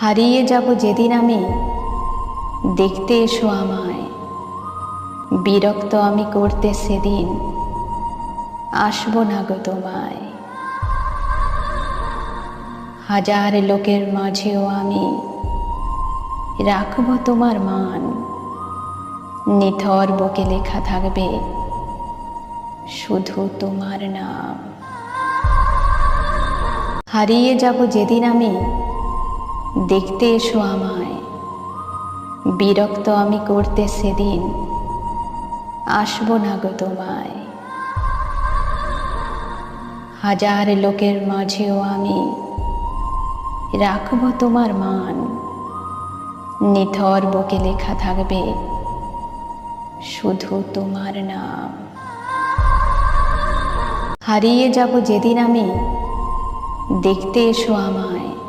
হারিয়ে যাব যেদিন আমি, দেখতে এসো আমায়। বিরক্ত আমি করতে সেদিন, আসবো না গো তোমায়। হাজার লোকের মাঝেও আমি রাখবো তোমার মান। নিথর বুকে লেখা থাকবে শুধু তোমার নাম। হারিয়ে যাব যেদিন আমি, দেখতে এসো আমায়। বিরক্ত আমি করতে সেদিন, আসবো না গো তোমায়। হাজার লোকের মাঝেও আমি রাখবো তোমার মান। নিথর বুকে লেখা থাকবে শুধু তোমার নাম। হারিয়ে যাব যেদিন আমি, দেখতে এসো আমায়।